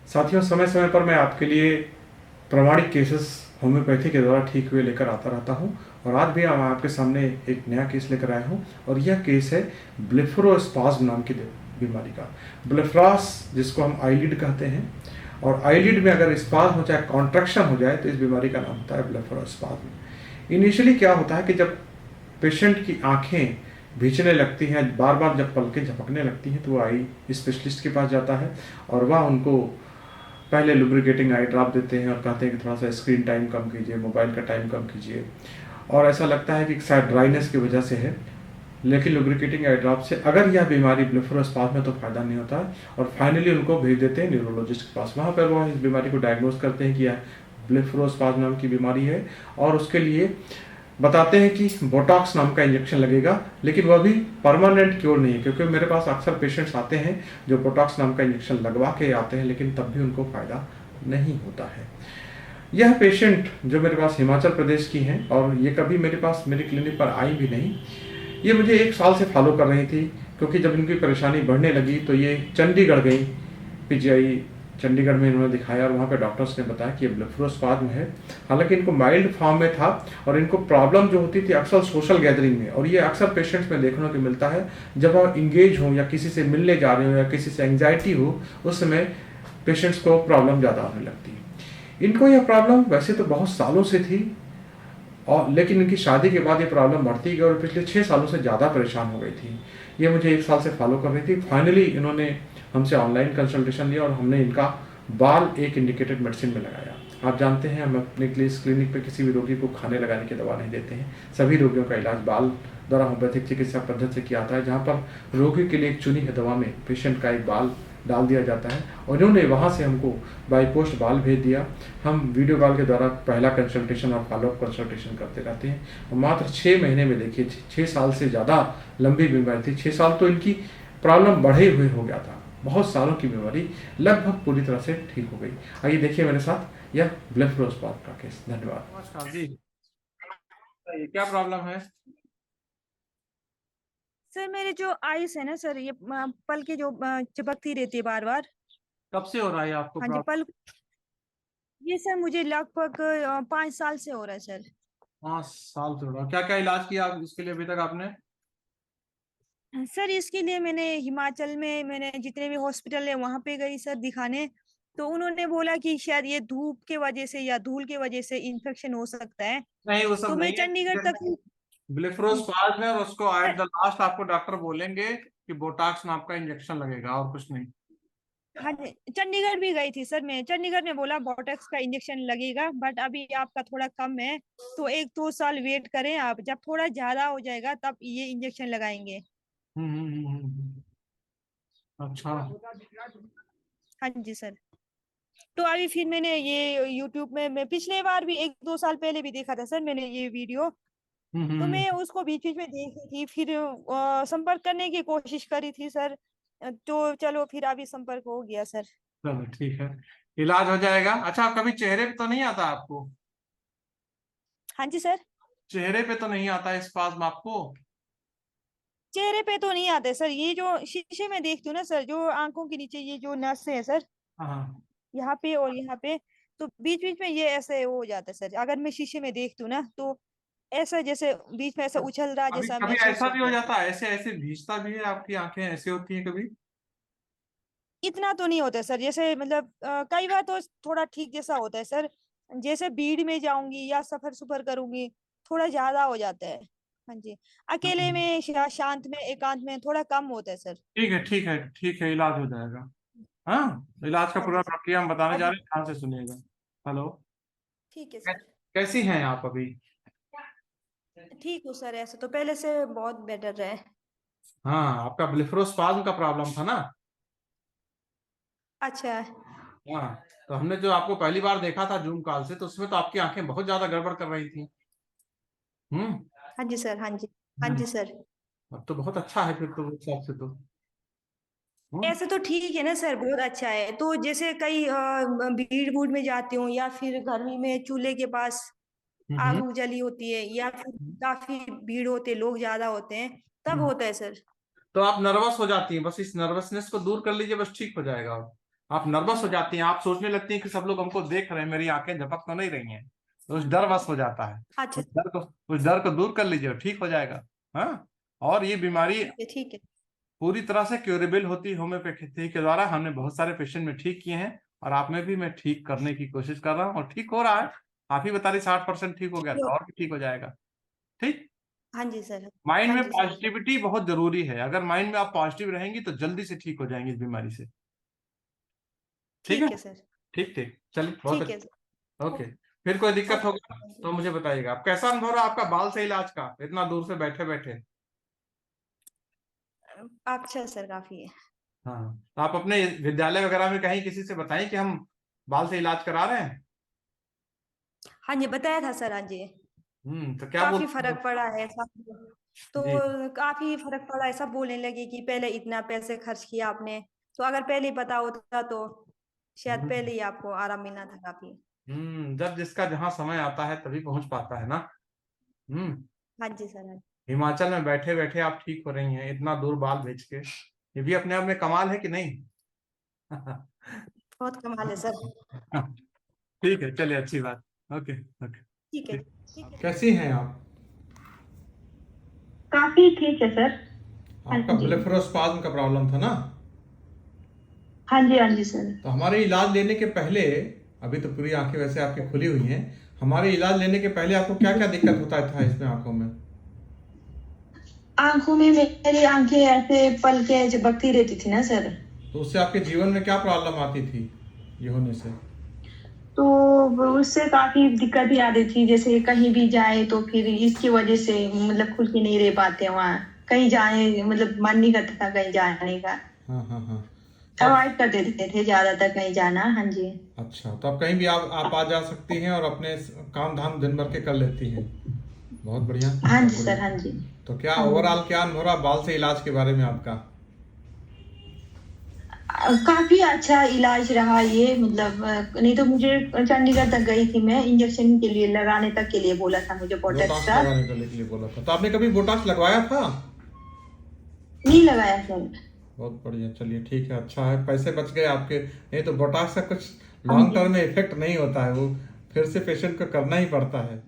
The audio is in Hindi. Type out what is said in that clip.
साथियों, समय समय पर मैं आपके लिए प्रामाणिक केसेस होम्योपैथी के द्वारा ठीक हुए लेकर आता रहता हूं। और आज भी मैं आपके सामने एक नया केस लेकर आया हूं। और यह केस है ब्लेफरोस्पाज्म नाम की बीमारी का। ब्लेफरास जिसको हम आईलिड कहते हैं, और आईलिड में अगर स्पाज्म हो जाए, कॉन्ट्रैक्शन हो जाए, तो इस बीमारी का नाम होता है ब्लेफरोस्पाज्म। इनिशियली क्या होता है कि जब पेशेंट की आंखें भींचने लगती हैं, बार बार जब पलकें झपकने लगती हैं, तो वो आई स्पेशलिस्ट के पास जाता है। और वह उनको पहले लुब्रिकेटिंग आई ड्रॉप देते हैं और कहते हैं कि थोड़ा सा स्क्रीन टाइम कम कीजिए, मोबाइल का टाइम कम कीजिए। और ऐसा लगता है कि शायद ड्राइनेस की वजह से है, लेकिन लुब्रिकेटिंग आई ड्रॉप से अगर यह बीमारी ब्लेफरोस्पाज्म में तो फायदा नहीं होता है। और फाइनली उनको भेज देते हैं न्यूरोलॉजिस्ट के पास। वहाँ पर वो इस बीमारी को डायग्नोज करते हैं कि यह ब्लेफरोस्पाज्म नाम की बीमारी है, और उसके लिए बताते हैं कि बोटॉक्स नाम का इंजेक्शन लगेगा। लेकिन वह भी परमानेंट क्योर नहीं है, क्योंकि मेरे पास अक्सर पेशेंट्स आते हैं जो बोटॉक्स नाम का इंजेक्शन लगवा के आते हैं, लेकिन तब भी उनको फायदा नहीं होता है। यह पेशेंट जो मेरे पास हिमाचल प्रदेश की हैं, और ये कभी मेरे पास मेरे क्लिनिक पर आई भी नहीं। ये मुझे 1 साल से फॉलो कर रही थी, क्योंकि जब इनकी परेशानी बढ़ने लगी तो ये चंडीगढ़ गई। पीजीआई चंडीगढ़ में इन्होंने दिखाया, और वहाँ पे डॉक्टर्स ने बताया कि ये ब्लेफरोस्पाज्म है। हालांकि इनको माइल्ड फॉर्म में था, और इनको प्रॉब्लम जो होती थी अक्सर सोशल गैदरिंग में, और ये अक्सर पेशेंट्स में देखने को मिलता है जब हम इंगेज हों या किसी से मिलने जा रहे हो या किसी से एंग्जाइटी हो, उस समय पेशेंट्स को प्रॉब्लम ज़्यादा होने लगती है। इनको यह प्रॉब्लम वैसे तो बहुत सालों से थी, और लेकिन इनकी शादी के बाद ये प्रॉब्लम बढ़ती गई, और पिछले 6 सालों से ज़्यादा परेशान हो गई थी। ये मुझे 1 साल से फॉलो कर रही थी। फाइनली इन्होंने हमसे ऑनलाइन कंसल्टेशन लिया, और हमने इनका बाल एक इंडिकेटेड मेडिसिन में लगाया। आप जानते हैं, हम अपने क्लिनिक पे किसी भी रोगी को खाने लगाने की दवा नहीं देते हैं। सभी रोगियों का इलाज बाल द्वारा होम्योपैथिक चिकित्सा पद्धति से किया जाता है, जहाँ पर रोगी के लिए एक चुनी हुई दवा में पेशेंट का एक बाल डाल दिया जाता है, और इन्होंने वहाँ से हमको बाई पोस्ट बाल भेज दिया। हम वीडियो कॉल के द्वारा पहला कंसल्टेशन और फॉलोअप कंसल्टेशन करते रहते हैं। और मात्र 6 महीने में देखिए, 6 साल से ज़्यादा लंबी बीमारी थी, 6 साल तो इनकी प्रॉब्लम बढ़े हुए हो गया था। बहुत सालों की बीमारी लगभग पूरी तरह से ठीक हो गई। आइए देखिए मेरे साथ यह ब्लेफरोस्पाज्म का केस। धन्यवाद। नमस्कार जी, ये क्या प्रॉब्लम है? सर मेरे जो आइस है ना सर, ये पल की जो चिपकती रहती है बार बार। कब से हो रहा है आपको हाँ जी, प्रॉब्लम? पल। ये सर मुझे लगभग 5 साल से हो रहा है सर। 5 साल से हो रहा है। क्या क्या इलाज किया आप इसके लिए अभी तक आपने? सर इसके लिए मैंने हिमाचल में मैंने जितने भी हॉस्पिटल है वहां पे गई सर दिखाने। तो उन्होंने बोला कि शायद ये धूप के वजह से या धूल के वजह से इन्फेक्शन हो सकता है। नहीं, वो सब तो मैं नहीं चंडीगढ़ है। तक। ब्लेफरोस्पाज्म है, और उसको एट द लास्ट आपको डॉक्टर बोलेंगे कि बोटाक्स नाम का इंजेक्शन लगेगा, और कुछ नहीं। हाँ जी, चंडीगढ़ भी गई थी सर मैं। चंडीगढ़ में बोला बोटॉक्स का इंजेक्शन लगेगा, बट अभी आपका थोड़ा कम है, तो 1-2 साल वेट करें आप, जब थोड़ा ज्यादा हो जाएगा तब ये इंजेक्शन लगाएंगे। अच्छा। हाँ जी सर। तो अभी फिर मैंने ये यूट्यूब में मैं पिछले बार भी 1-2 साल पहले भी देखा था सर मैंने ये वीडियो। हम्म तो हम्म मैं उसको बीच बीच में देखी थी, फिर संपर्क करने की कोशिश करी थी सर। तो चलो फिर अभी संपर्क हो गया सर। चलो ठीक है, इलाज हो जाएगा। अच्छा, कभी चेहरे पे तो नहीं आता आपको? हाँ जी सर। चेहरे पे तो नहीं आता है स्पाज्म आपको? चेहरे पे तो नहीं आते सर, ये जो शीशे में देखती हूँ ना सर, जो आंखों के नीचे ये जो नस है सर, हाँ। यहाँ पे और यहाँ पे, तो बीच बीच में ये ऐसे हो जाता है सर। अगर मैं शीशे में देखती हूँ ना तो ऐसा जैसे बीच में ऐसा उछल रहा कभी जैसा कभी महसूस ऐसा भी हो होता है। जाता है, ऐसे ऐसे भींचता भी है, आपकी आंखें ऐसे होती हैं कभी? इतना तो नहीं होता है सर, जैसे मतलब कई बार तो थोड़ा ठीक जैसा होता है सर। जैसे भीड़ में जाऊंगी या सफर सुफर करूंगी, थोड़ा ज्यादा हो जाता है। हाँ जी। अकेले में शांत में एकांत में थोड़ा कम होता है सर। ठीक है ठीक है ठीक है, इलाज हो जाएगा। हाँ, इलाज का हाँ पूरा जी सर। प्रक्रिया हम बताने जा अब रहे हैं, ध्यान से सुनिएगा। हेलो। ठीक है सर। कैसी हैं आप अभी? ठीक हूँ सर, ऐसे तो पहले से बहुत बेटर है। हाँ, आपका ब्लेफरोस्पाज्म का प्रॉब्लम था ना? अच्छा। हाँ। तो हमने जो आपको पहली बार देखा था जूम कॉल से, तो उसमें तो आपकी आंखें बहुत ज्यादा गड़बड़ कर रही थी। हम्म हाँ जी सर। हाँ जी। हाँ हम्म। जी सर। अब तो बहुत अच्छा है फिर तो उस हिसाब से तो। हम्म ऐसे तो ठीक है ना सर, बहुत अच्छा है। तो जैसे कई भीड़ भूड़ में जाती हूँ या फिर गर्मी में चूल्हे के पास हम्म। आग उग जली होती है, या फिर काफी भीड़ होती है, लोग ज्यादा होते हैं, तब हम्म। होता है सर। तो आप नर्वस हो जाती हैं, बस इस नर्वसनेस को दूर कर लीजिए, बस ठीक हो जाएगा। आप नर्वस हो जाती हैं, आप सोचने लगती हैं कि सब लोग हमको देख रहे हैं, मेरी आंखें झपक तो नहीं रही हैं, तो उस डर वश हो जाता है। अच्छा। उस डर को दूर कर लीजिए, ठीक हो जाएगा। हाँ, और ये बीमारी ठीक है, ठीक है। पूरी तरह से क्योरेबल होती है होम्योपैथी के द्वारा। हमने बहुत सारे पेशेंट में ठीक किए हैं, और आप में भी मैं ठीक करने की कोशिश कर रहा हूँ, और ठीक हो रहा है। आप ही बता रही 60% ठीक हो गया था, और भी ठीक हो जाएगा। ठीक। हाँ जी सर। माइंड हाँ में जी सर। पॉजिटिविटी बहुत जरूरी है, अगर माइंड में आप पॉजिटिव रहेंगी तो जल्दी से ठीक हो जाएंगी इस बीमारी से। ठीक है। ठीक है सर। ठीक ठीक, चलिए, बहुत ठीक है अच्छा। सर। ओके। फिर कोई दिक्कत ओके। होगा तो मुझे बताइएगा। आप कैसा अनुभव रहा आपका बाल से इलाज का, इतना दूर से बैठे बैठे? अच्छा सर, काफी है। हाँ, तो आप अपने विद्यालय वगैरह में कहीं किसी से बताएं कि हम बाल से इलाज करा रहे हैं? हाँ जी, बताया था सर। हाँ जी, तो क्या काफी बोल। फर्क पड़ा है सब। तो जी। काफी फर्क पड़ा है, सब बोलने लगे कि पहले इतना पैसे खर्च किया आपने, तो अगर पहले ही पता होता तो शायद हम्म पहले ही आपको आराम मिलना था काफी। जब जिसका जहां समय आता है तभी पहुंच पाता है ना। हम्म हाँ जी सर। हाँ जी। हिमाचल में बैठे बैठे आप ठीक हो रही हैं, इतना दूर बाल भेज के, ये भी अपने आप में कमाल है कि नहीं? बहुत कमाल है सर। ठीक है, चलिए, अच्छी बात। Okay okay. ठीक है। ठीक। ठीक है। कैसी हैं आप? काफी ठीक है सर। हाँ आपका जी। ब्लेफरोस्पाज्म का प्रॉब्लम था ना? हाँ जी, हाँ जी सर। तो हमारे इलाज लेने के पहले, अभी तो पूरी आंखें वैसे आपकी खुली हुई हैं, हमारे इलाज लेने के पहले आपको क्या क्या दिक्कत होता था इसमें, आंखों में? आंखों में मेरी आंखें ऐसे पलके झपकती रहती थी ना सर। तो उससे आपके जीवन में क्या प्रॉब्लम आती थी ये होने से? तो उससे काफी दिक्कत ही आती थी, जैसे कहीं भी जाए तो फिर इसकी वजह से मतलब खुल के नहीं रह पाते वहाँ, कहीं जाने मतलब मन नहीं करता था कहीं जाने का। हाँ हाँ हाँ। तो अवॉइड कर देते थे ज्यादातर कहीं जाना। हाँ जी। अच्छा, तो आप कहीं भी आप आ जा सकती हैं, और अपने काम धाम दिन भर के कर लेती हैं। बहुत बढ़िया, हाँ बहुत जी बढ़िया। सर। हाँ जी। तो क्या हाँ जी। ओवरऑल क्या अनुभव रहा बाल से इलाज के बारे में आपका? काफी अच्छा इलाज रहा ये, मतलब नहीं तो मुझे चंडीगढ़ तक गई थी मैं, इंजेक्शन के लिए लगाने तक के लिए बोला था मुझे बोटेक्स बोटॉक्स का। लगाने के लिए बोला था, तो आपने कभी बोटॉक्स लगवाया था? नहीं लगाया सर। बहुत बढ़िया, चलिए, ठीक है, अच्छा है, पैसे बच गए आपके। नहीं तो बोटॉक्स का कुछ हाँ लॉन्ग जी। टर्म में इफेक्ट नहीं होता है, वो फिर से पेशेंट को करना ही पड़ता है।